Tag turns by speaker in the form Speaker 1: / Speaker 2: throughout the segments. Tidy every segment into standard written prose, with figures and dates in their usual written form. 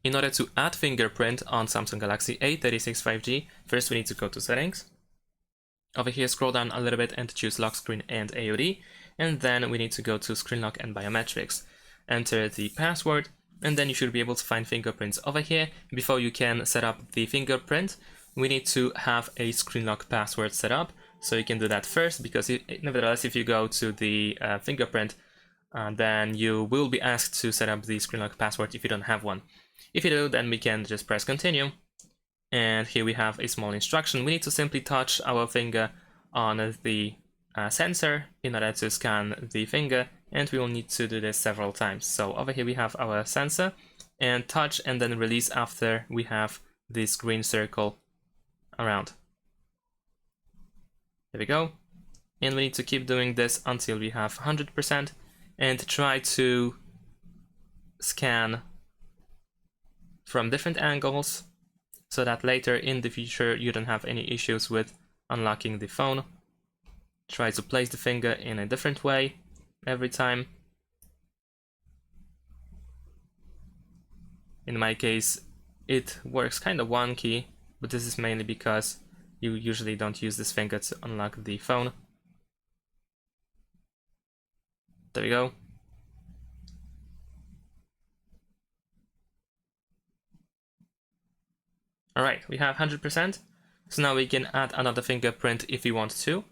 Speaker 1: In order to add fingerprint on Samsung Galaxy A36 5G, first we need to go to settings. Over here, scroll down a little bit and choose lock screen and AOD, and then we need to go to screen lock and biometrics. Enter the password, and then you should be able to find fingerprints over here. Before you can set up the fingerprint, we need to have a screen lock password set up, so you can do that first, because nevertheless, if you go to the fingerprint, then you will be asked to set up the screen lock password if you don't have one. If you do, then we can just press continue. And here we have a small instruction. We need to simply touch our finger on the sensor in order to scan the finger, and we will need to do this several times. So over here we have our sensor, and touch and then release after we have this green circle around. There we go. And we need to keep doing this until we have 100%, and try to scan from different angles, so that later in the future you don't have any issues with unlocking the phone. Try to place the finger in a different way every time. In my case, it works kind of wonky, but this is mainly because you usually don't use this finger to unlock the phone. There we go. Alright, we have 100%, so now we can add another fingerprint if we want to,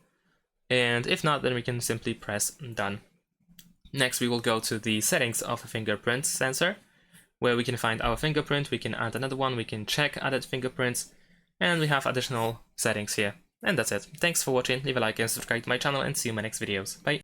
Speaker 1: and if not, then we can simply press done. Next we will go to the settings of a fingerprint sensor, where we can find our fingerprint, we can add another one, we can check added fingerprints, and we have additional settings here. And that's it. Thanks for watching, leave a like and subscribe to my channel, and see you in my next videos. Bye!